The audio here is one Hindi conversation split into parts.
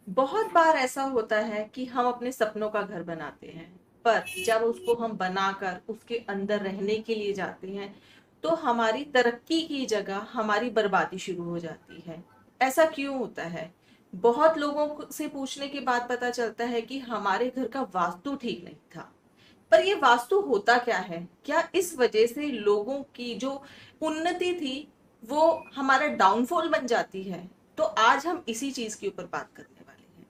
बहुत बार ऐसा होता है कि हम अपने सपनों का घर बनाते हैं, पर जब उसको हम बनाकर उसके अंदर रहने के लिए जाते हैं तो हमारी तरक्की की जगह हमारी बर्बादी शुरू हो जाती है। ऐसा क्यों होता है? बहुत से पूछने के बाद पता चलता है कि हमारे घर का वास्तु ठीक नहीं था। पर ये वास्तु होता क्या है? क्या इस वजह से लोगों की जो उन्नति थी वो हमारा डाउनफॉल बन जाती है? तो आज हम इसी चीज के ऊपर बात करने वाले हैं।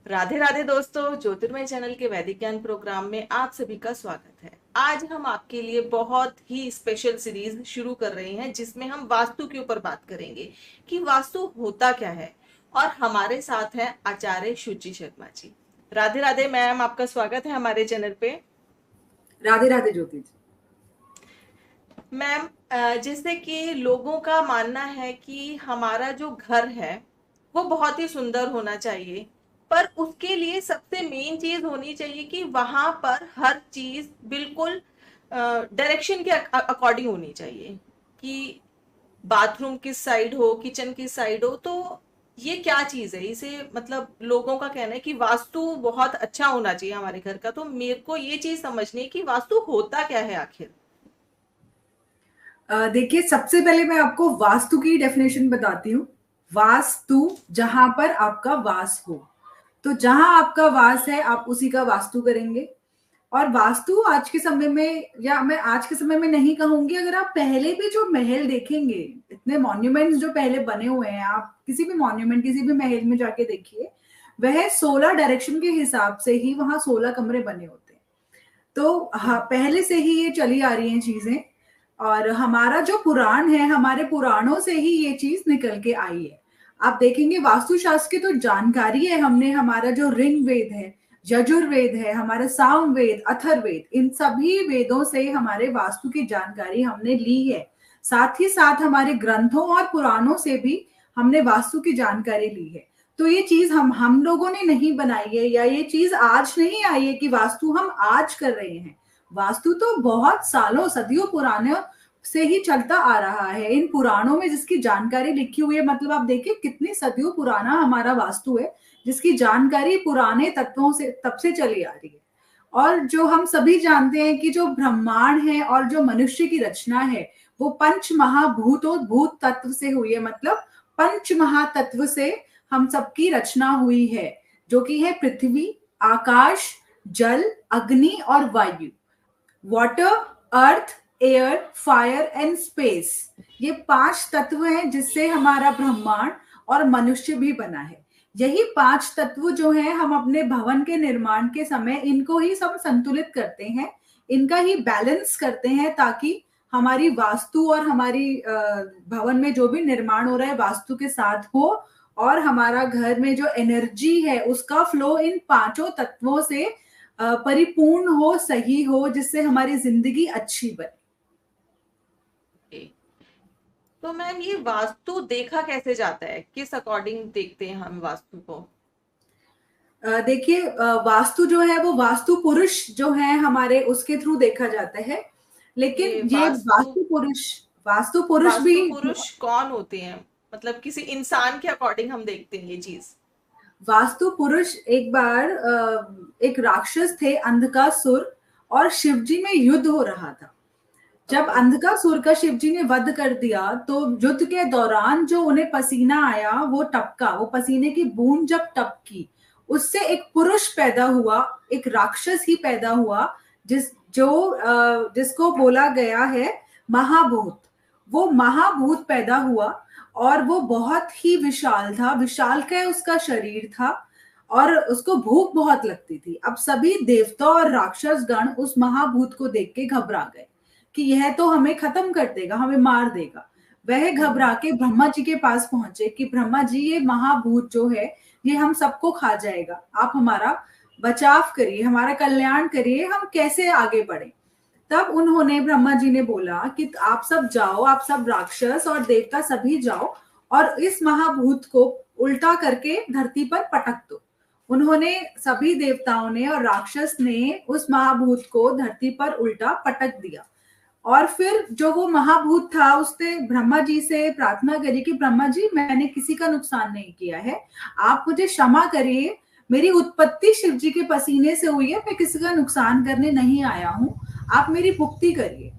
राधे राधे दोस्तों, ज्योतिर्मय चैनल के वैदिक ज्ञान प्रोग्राम में आप सभी का स्वागत है। आज हम आपके लिए बहुत ही स्पेशल सीरीज शुरू कर रहे हैं जिसमें हम वास्तु के ऊपर बात करेंगे कि वास्तु होता क्या है। और हमारे साथ हैं आचार्य शुचि शर्मा जी। राधे राधे मैम, आपका स्वागत है हमारे चैनल पे। राधे राधे ज्योति जी। मैम, जैसे कि लोगों का मानना है कि हमारा जो घर है वो बहुत ही सुंदर होना चाहिए, पर उसके लिए सबसे मेन चीज होनी चाहिए कि वहां पर हर चीज बिल्कुल डायरेक्शन के अकॉर्डिंग होनी चाहिए कि बाथरूम किस साइड हो, किचन किस साइड हो। तो ये क्या चीज है? इसे मतलब लोगों का कहना है कि वास्तु बहुत अच्छा होना चाहिए हमारे घर का। तो मेरे को ये चीज समझनी है कि वास्तु होता क्या है आखिर। देखिए, सबसे पहले मैं आपको वास्तु की डेफिनेशन बताती हूँ। वास्तु, जहां पर आपका वास हो। तो जहां आपका वास है आप उसी का वास्तु करेंगे। और वास्तु आज के समय में, या मैं आज के समय में नहीं कहूंगी, अगर आप पहले भी जो महल देखेंगे, इतने मॉन्यूमेंट्स जो पहले बने हुए हैं, आप किसी भी मॉन्यूमेंट, किसी भी महल में जाके देखिए, वह 16 डायरेक्शन के हिसाब से ही वहां 16 कमरे बने होते हैं। तो हाँ, पहले से ही ये चली आ रही हैं चीजें। और हमारा जो पुराण है, हमारे पुराणों से ही ये चीज निकल के आई है। आप देखेंगे वास्तुशास्त्र की तो जानकारी है हमने, हमारा जो ऋग वेद है, यजुर्वेद है, हमारा सामवेद, अथर्ववेद, इन सभी वेदों से हमारे वास्तु की जानकारी हमने ली है। साथ ही साथ हमारे ग्रंथों और पुराणों से भी हमने वास्तु की जानकारी ली है। तो ये चीज हम लोगों ने नहीं बनाई है, या ये चीज आज नहीं आई है कि वास्तु हम आज कर रहे हैं। वास्तु तो बहुत सालों, सदियों पुराने से ही चलता आ रहा है। इन पुराणों में जिसकी जानकारी लिखी हुई है, मतलब आप देखिए कितनी सदियों पुराना हमारा वास्तु है, जिसकी जानकारी पुराने तत्वों से तब से चली आ रही है। और जो हम सभी जानते हैं कि जो ब्रह्मांड है और जो मनुष्य की रचना है, वो पंच महाभूतोद्भूत तत्व से हुई है। मतलब पंच महातत्व से हम सबकी रचना हुई है, जो कि है पृथ्वी, आकाश, जल, अग्नि और वायु। Water, earth, air, fire and space, ये 5 तत्व हैं जिससे हमारा ब्रह्मांड और मनुष्य भी बना है। यही 5 तत्व जो हैं, हम अपने भवन के निर्माण के समय इनको ही सब संतुलित करते हैं, इनका ही बैलेंस करते हैं, ताकि हमारी वास्तु और हमारी भवन में जो भी निर्माण हो रहा है वास्तु के साथ हो, और हमारा घर में जो एनर्जी है उसका फ्लो इन पांचों तत्वों से परिपूर्ण हो, सही हो, जिससे हमारी जिंदगी अच्छी बने। तो मैम, ये वास्तु देखा कैसे जाता है? किस अकॉर्डिंग देखते हैं हम वास्तु को? देखिए, वास्तु जो है वो वास्तु पुरुष जो है हमारे, उसके थ्रू देखा जाता है। ये लेकिन ये वास्तु वास्तु पुरुष भी, वास्तु पुरुष कौन होते हैं? मतलब किसी इंसान के अकॉर्डिंग हम देखते हैं ये चीज? वास्तु पुरुष एक बार एक राक्षस थे, अंधकासुर, और शिवजी में युद्ध हो रहा था। जब ओके। अंधकासुर का शिवजी ने वध कर दिया, तो युद्ध के दौरान जो उन्हें पसीना आया, वो टपका, वो पसीने की बूंद जब टपकी, उससे एक पुरुष पैदा हुआ, एक राक्षस ही पैदा हुआ, जिसको बोला गया है महाभूत। वो महाभूत पैदा हुआ, और वो बहुत ही विशाल था, विशालकाय उसका शरीर था, और उसको भूख बहुत लगती थी। अब सभी देवता और राक्षस गण उस महाभूत को देख के घबरा गए कि यह तो हमें खत्म कर देगा, हमें मार देगा। वह घबरा के ब्रह्मा जी के पास पहुंचे कि ब्रह्मा जी, ये महाभूत जो है ये हम सबको खा जाएगा, आप हमारा बचाव करिए, हमारा कल्याण करिए, हम कैसे आगे बढ़े। तब उन्होंने, ब्रह्मा जी ने बोला कि आप सब जाओ, आप सब राक्षस और देवता सभी जाओ, और इस महाभूत को उल्टा करके धरती पर पटक दो। उन्होंने, सभी देवताओं ने और राक्षस ने उस महाभूत को धरती पर उल्टा पटक दिया। और फिर जो वो महाभूत था उसने ब्रह्मा जी से प्रार्थना करी कि ब्रह्मा जी, मैंने किसी का नुकसान नहीं किया है, आप मुझे क्षमा करिए, मेरी उत्पत्ति शिव जी के पसीने से हुई है, मैं किसी का नुकसान करने नहीं आया हूं, आप मेरी मुक्ति करिए।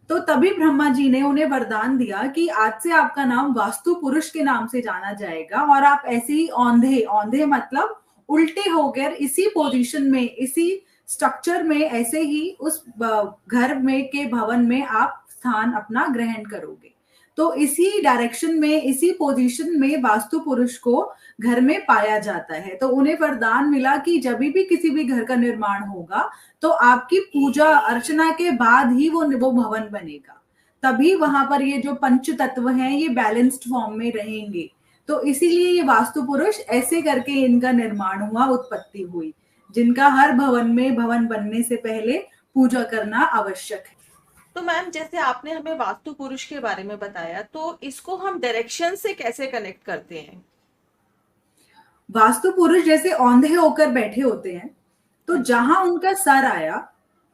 तो तभी ब्रह्मा जी ने उन्हें वरदान दिया कि आज से आपका नाम वास्तु पुरुष के नाम से जाना जाएगा, और आप ऐसे ही औंधे, औंधे मतलब उल्टे होकर इसी पोजीशन में, इसी स्ट्रक्चर में, ऐसे ही उस घर में के भवन में आप स्थान अपना ग्रहण करोगे। तो इसी डायरेक्शन में, इसी पोजीशन में वास्तु पुरुष को घर में पाया जाता है। तो उन्हें वरदान मिला कि जब भी किसी भी घर का निर्माण होगा तो आपकी पूजा अर्चना के बाद ही वो भवन बनेगा, तभी वहां पर ये जो पंच तत्व हैं ये बैलेंस्ड फॉर्म में रहेंगे। तो इसीलिए ये वास्तु पुरुष ऐसे करके इनका निर्माण हुआ, उत्पत्ति हुई, जिनका हर भवन में भवन बनने से पहले पूजा करना आवश्यक है। तो मैम, जैसे आपने हमें वास्तु पुरुष के बारे में बताया, तो इसको हम डायरेक्शन से कैसे कनेक्ट करते हैं? वास्तु पुरुष जैसे औंधे होकर बैठे होते हैं, तो जहां उनका सर आया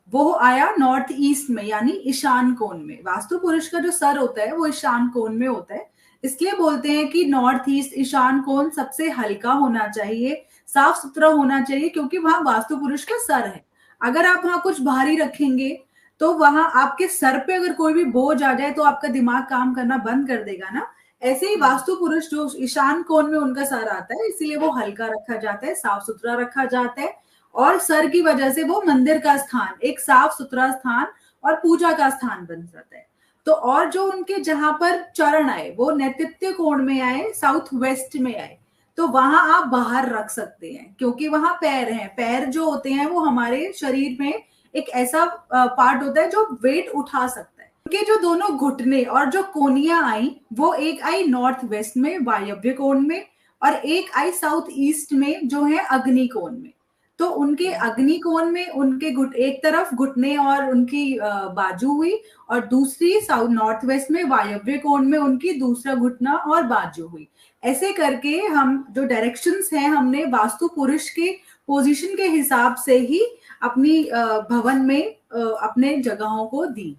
वो आया नॉर्थ ईस्ट में, यानी ईशान कोण में। वास्तु पुरुष का जो सर होता है वो ईशान कोण में होता है, इसलिए बोलते हैं कि नॉर्थ ईस्ट ईशान कोण सबसे हल्का होना चाहिए, साफ सुथरा होना चाहिए, क्योंकि वहां वास्तु पुरुष का सर है। अगर आप वहां कुछ भारी रखेंगे तो वहां आपके सर पे अगर कोई भी बोझ आ जाए तो आपका दिमाग काम करना बंद कर देगा ना। ऐसे ही वास्तु पुरुष जो ईशान कोण में उनका सर आता है, इसीलिए वो हल्का रखा जाता है, साफ सुथरा रखा जाता है, और सर की वजह से वो मंदिर का स्थान, एक साफ सुथरा स्थान और पूजा का स्थान बन जाता है। तो और जो उनके जहां पर चरण आए वो नैत्य कोण में आए, साउथ वेस्ट में आए, तो वहां आप बाहर रख सकते हैं, क्योंकि वहां पैर हैं। पैर जो होते हैं वो हमारे शरीर में एक ऐसा पार्ट होता है जो वेट उठा सकता है। उनके जो दोनों घुटने और जो कोनियां आई, वो एक आई नॉर्थ वेस्ट में वायव्य कोण में, और एक आई साउथ ईस्ट में जो है अग्नि कोण में। तो उनके अग्नि कोण में उनके एक तरफ घुटने और उनकी बाजू हुई, और दूसरी साउथ नॉर्थ वेस्ट में वायव्य कोण में उनकी दूसरा घुटना और बाजू हुई। ऐसे करके हम जो डायरेक्शंस हैं हमने वास्तु पुरुष के पोजीशन के हिसाब से ही अपनी भवन में अपने जगहों को दी।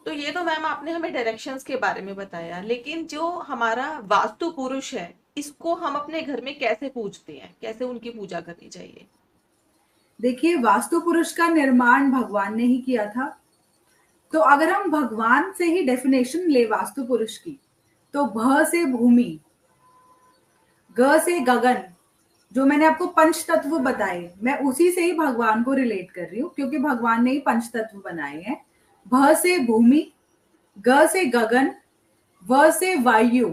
तो ये तो मैम आपने हमें डायरेक्शंस के बारे में बताया, लेकिन जो हमारा वास्तु पुरुष है, इसको हम अपने घर में कैसे पूजते हैं, कैसे उनकी पूजा करनी चाहिए? देखिए, वास्तु पुरुष का निर्माण भगवान ने ही किया था, तो अगर हम भगवान से ही डेफिनेशन ले वास्तु पुरुष की, तो भ से भूमि, ग से गगन, जो मैंने आपको पंच तत्व बताए, मैं उसी से ही भगवान को रिलेट कर रही हूँ, क्योंकि भगवान ने ही पंच तत्व बनाए हैं। भ से भूमि, ग से गगन, व से वायु,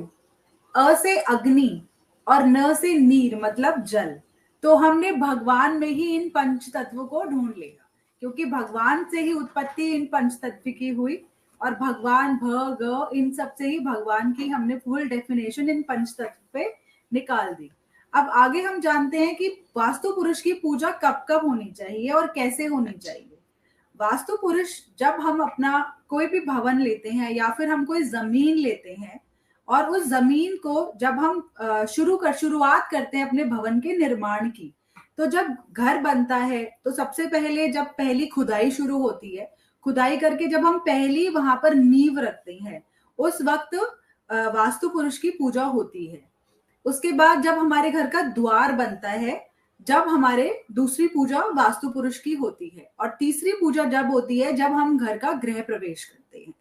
अ से अग्नि, और न से नीर मतलब जल। तो हमने भगवान में ही इन पंच तत्व को ढूंढ लिया, क्योंकि भगवान से ही उत्पत्ति इन पंच तत्व की हुई, और भगवान भ ग इन सब से ही भगवान की हमने फुल डेफिनेशन इन पंच तत्व पे निकाल दी। अब आगे हम जानते हैं कि वास्तु पुरुष की पूजा कब कब होनी चाहिए और कैसे होनी चाहिए। वास्तु पुरुष, जब हम अपना कोई भी भवन लेते हैं या फिर हम कोई जमीन लेते हैं, और उस जमीन को जब हम शुरुआत करते हैं अपने भवन के निर्माण की, तो जब घर बनता है तो सबसे पहले जब पहली खुदाई शुरू होती है, खुदाई करके जब हम पहली वहां पर नींव रखते हैं, उस वक्त वास्तु पुरुष की पूजा होती है। उसके बाद जब हमारे घर का द्वार बनता है, जब हमारे दूसरी पूजा वास्तु पुरुष की होती है, और तीसरी पूजा जब होती है जब हम घर का गृह प्रवेश करते हैं।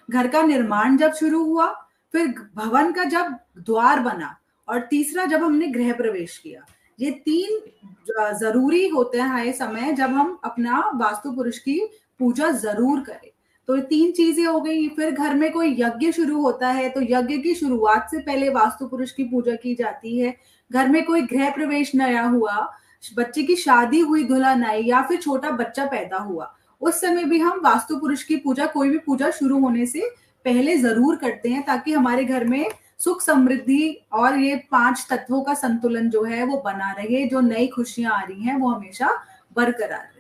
घर का निर्माण जब शुरू हुआ, फिर भवन का जब द्वार बना, और तीसरा जब हमने गृह प्रवेश किया। ये तीन जरूरी होते हैं समय जब हम अपना वास्तु पुरुष की पूजा जरूर करें। तो ये तीन चीजें हो गई। फिर घर में कोई यज्ञ शुरू होता है तो यज्ञ की शुरुआत से पहले वास्तु पुरुष की पूजा की जाती है। घर में कोई गृह प्रवेश नया हुआ, बच्चे की शादी हुई, दुल्हन आई, या फिर छोटा बच्चा पैदा हुआ, उस समय भी हम वास्तु पुरुष की पूजा, कोई भी पूजा शुरू होने से पहले जरूर करते हैं, ताकि हमारे घर में सुख समृद्धि और ये पांच तत्वों का संतुलन जो है वो बना रहे, जो नई खुशियां आ रही हैं वो हमेशा बरकरार रहे।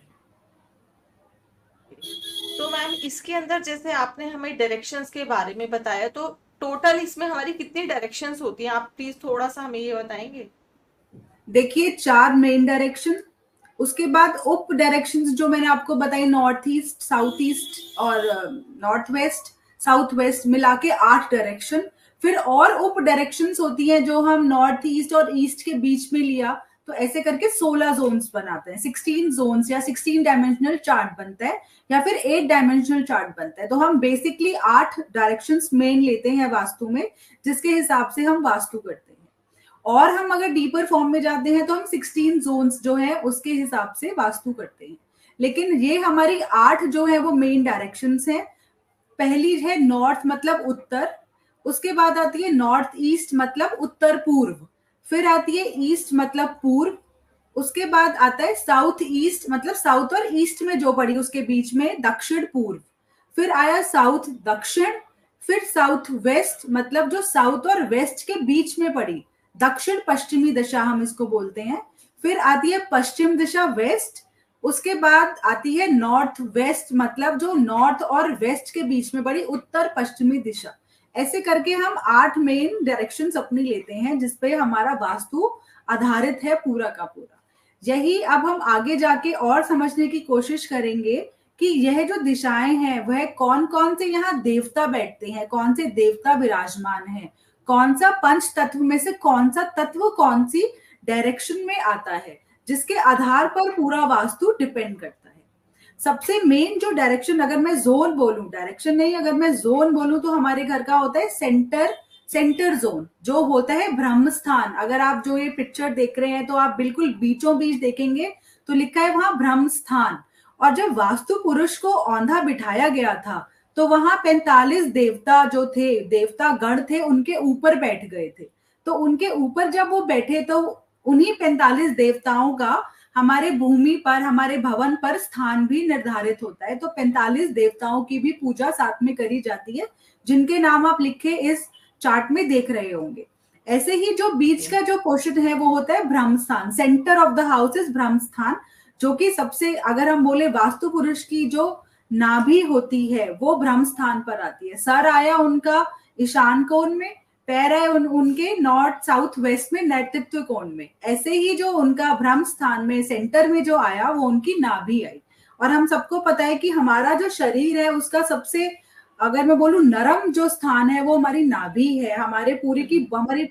तो मैम, इसके अंदर जैसे आपने हमें डायरेक्शंस के बारे में बताया, तो टोटल इसमें हमारी कितनी डायरेक्शंस होती हैं, आप प्लीज थोड़ा सा हमें ये बताएंगे? देखिए, 4 मेन डायरेक्शन, उसके बाद उप डायरेक्शंस जो मैंने आपको बताई, नॉर्थ ईस्ट, साउथ ईस्ट और नॉर्थ वेस्ट, साउथ वेस्ट, मिला के 8 डायरेक्शन। फिर और उप डायरेक्शंस होती हैं जो हम नॉर्थ ईस्ट और ईस्ट के बीच में लिया, तो ऐसे करके 16 जोन्स बनाते हैं, 16 जोन्स या 16 डायमेंशनल चार्ट बनता है, या फिर 8 डायमेंशनल चार्ट बनता है। तो हम बेसिकली 8 डायरेक्शंस मेन लेते हैं वास्तु में, जिसके हिसाब से हम वास्तु करते हैं। और हम अगर डीपर फॉर्म में जाते हैं तो हम 16 जोन्स जो है उसके हिसाब से वास्तु करते हैं। लेकिन ये हमारी 8 जो है वो मेन डायरेक्शंस हैं। पहली है नॉर्थ मतलब उत्तर, उसके बाद आती है नॉर्थ ईस्ट मतलब उत्तर पूर्व, फिर आती है ईस्ट मतलब पूर्व, उसके बाद आता है साउथ ईस्ट मतलब साउथ और ईस्ट में जो पड़ी उसके बीच में दक्षिण पूर्व, फिर आया साउथ दक्षिण, फिर साउथ वेस्ट मतलब जो साउथ और वेस्ट के बीच में पड़ी दक्षिण पश्चिमी दिशा हम इसको बोलते हैं, फिर आती है पश्चिम दिशा वेस्ट, उसके बाद आती है नॉर्थ वेस्ट मतलब जो नॉर्थ और वेस्ट के बीच में पड़ी उत्तर पश्चिमी दिशा। ऐसे करके हम 8 मेन डायरेक्शंस अपनी लेते हैं जिसपे हमारा वास्तु आधारित है पूरा का पूरा। यही अब हम आगे जाके और समझने की कोशिश करेंगे कि यह जो दिशाएं हैं वह कौन कौन से यहाँ देवता बैठते हैं, कौन से देवता विराजमान हैं, कौन सा पंच तत्व में से कौन सा तत्व कौन सी डायरेक्शन में आता है, जिसके आधार पर पूरा वास्तु डिपेंड करता है। सबसे मेन जो डायरेक्शन, अगर मैं जोन बोलूं, डायरेक्शन नहीं, अगर मैं जोन बोलूं तो हमारे घर का होता है सेंटर जोन, जो होता है ब्रह्म स्थान। अगर आप जो ये पिक्चर देख रहे हैं तो आप बिल्कुल बीचों बीच देखेंगे तो लिखा है वहां ब्रह्म स्थान। और जब वास्तु पुरुष को औंधा बिठाया गया था तो वहां 45 देवता जो थे, देवता गण थे, उनके ऊपर बैठ गए थे। तो उनके ऊपर जब वो बैठे तो उन्हीं 45 देवताओं का हमारे भूमि पर, हमारे भवन पर स्थान भी निर्धारित होता है। तो 45 देवताओं की भी पूजा साथ में करी जाती है, जिनके नाम आप लिखे इस चार्ट में देख रहे होंगे। ऐसे ही जो बीच का जो पोर्शन है वो होता है ब्रह्म स्थान, centre of the house is ब्रह्म स्थान, जो कि सबसे, अगर हम बोले वास्तु पुरुष की जो नाभि होती है वो ब्रह्म स्थान पर आती है। सर आया उनका ईशान कोण में, पैर है उनके नॉर्थ साउथ वेस्ट में नेतृत्व कोण में। ऐसे ही जो उनका ब्रह्म स्थान में सेंटर में जो आया वो उनकी नाभि आई। और हम सबको पता है कि हमारा जो शरीर है उसका सबसे, अगर मैं बोलूं नरम जो स्थान है वो हमारी नाभि है। हमारे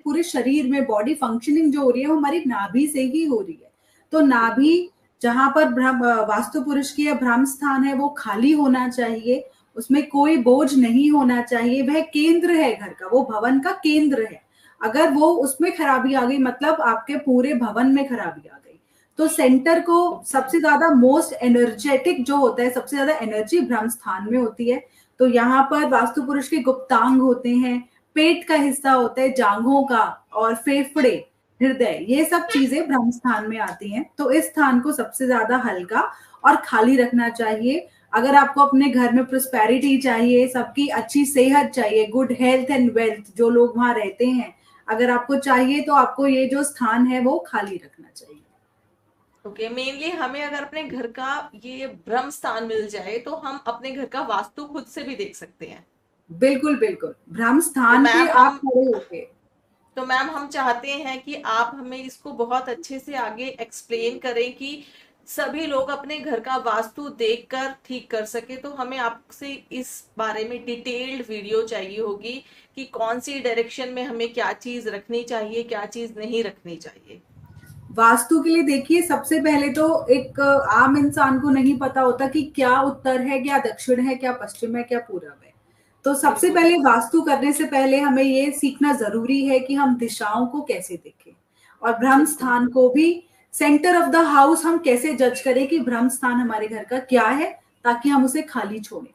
पूरे शरीर में बॉडी फंक्शनिंग जो हो रही है वो हमारी नाभि से ही हो रही है। तो नाभि जहां पर वास्तु पुरुष की ब्रह्म स्थान है वो खाली होना चाहिए, उसमें कोई बोझ नहीं होना चाहिए। वह केंद्र है घर का, वो भवन का केंद्र है। अगर वो उसमें खराबी आ गई मतलब आपके पूरे भवन में खराबी आ गई। तो सेंटर को सबसे ज्यादा मोस्ट एनर्जेटिक जो होता है, सबसे ज्यादा एनर्जी ब्रह्म स्थान में होती है। तो यहाँ पर वास्तु पुरुष के गुप्तांग होते हैं, पेट का हिस्सा होता है जांघों का, और फेफड़े, हृदय, ये सब चीजें ब्रह्म स्थान में आती हैं। तो इस स्थान को सबसे ज्यादा हल्का और खाली रखना चाहिए। अगर आपको अपने घर में प्रोस्पेरिटी चाहिए, सबकी अच्छी सेहत चाहिए, गुड हेल्थ एंड वेल्थ, जो लोग वहां रहते हैं, अगर आपको चाहिए तो आपको ये जो स्थान है वो खाली रखना चाहिए। ओके, मेनली हमें अगर अपने घर का ये ब्रह्म स्थान मिल जाए तो हम अपने घर का वास्तु खुद से भी देख सकते हैं। बिल्कुल बिल्कुल, ब्रह्म तो स्थान पे मैम आप हम खड़े होके। तो मैम हम चाहते हैं कि आप हमें इसको बहुत अच्छे से आगे एक्सप्लेन करें कि सभी लोग अपने घर का वास्तु देखकर ठीक कर सके। तो हमें आपसे इस बारे में डिटेल्ड वीडियो चाहिए होगी कि कौन सी डायरेक्शन में हमें क्या चीज रखनी चाहिए, क्या चीज नहीं रखनी चाहिए। वास्तु के लिए देखिए, सबसे पहले तो एक आम इंसान को नहीं पता होता कि क्या उत्तर है, क्या दक्षिण है, क्या पश्चिम है, क्या पूरब है। तो सबसे बिल्कुल पहले वास्तु करने से पहले हमें ये सीखना जरूरी है कि हम दिशाओं को कैसे देखें, और ब्रह्म बिल्कुल। स्थान को भी, सेंटर ऑफ द हाउस हम कैसे जज करें कि ब्रह्म स्थान हमारे घर का क्या है, ताकि हम उसे खाली छोड़ें।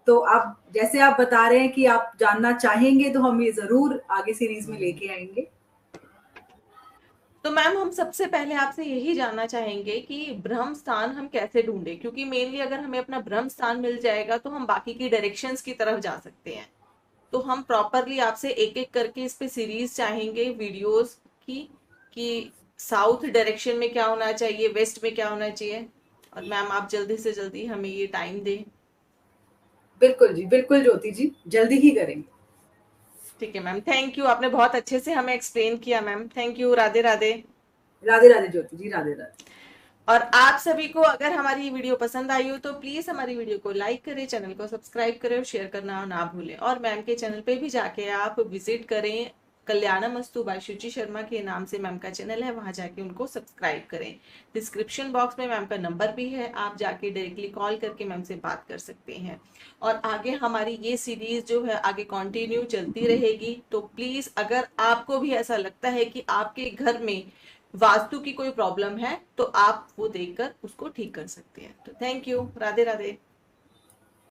तो आप जैसे आप बता रहे हैं कि आप जानना चाहेंगे, तो हम ये जरूर आगे सीरीज में लेके आएंगे। तो मैम हम सबसे पहले आपसे यही जानना चाहेंगे कि ब्रह्म स्थान हम कैसे ढूंढे, क्योंकि मेनली अगर हमें अपना ब्रह्म स्थान मिल जाएगा तो हम बाकी की डायरेक्शंस की तरफ जा सकते हैं। तो हम प्रॉपरली आपसे एक एक करके इस पे सीरीज चाहेंगे वीडियोस की, कि साउथ डायरेक्शन में क्या होना चाहिए, वेस्ट में क्या होना चाहिए। और मैम आप जल्दी से जल्दी हमें ये टाइम दें। बिल्कुल जी, बिल्कुल ज्योति जी, जल्दी ही करेंगे। ठीक है मैम, थैंक यू, आपने बहुत अच्छे से हमें एक्सप्लेन किया ma'am. Thank you, Radhe Radhe. Radhe Radhe Jyoti ji, Radhe Radhe. और आप सभी को अगर हमारी ये वीडियो पसंद आई हो तो प्लीज हमारी वीडियो को लाइक करें, चैनल को सब्सक्राइब करें और शेयर करना ना भूलें। और मैम के चैनल पे भी जाके आप विजिट करें, कल्याणमस्तु बाय शुचि शर्मा के नाम से मैम का चैनल है, वहां जाके उनको सब्सक्राइब करें। डिस्क्रिप्शन बॉक्स में मैम का नंबर भी है, आप जाके डायरेक्टली कॉल करके मैम से बात कर सकते हैं। और आगे हमारी ये सीरीज जो है आगे कंटिन्यू चलती रहेगी। तो प्लीज अगर आपको भी ऐसा लगता है कि आपके घर में वास्तु की कोई प्रॉब्लम है तो आप वो देखकर उसको ठीक कर सकते हैं। तो थैंक यू, राधे राधे।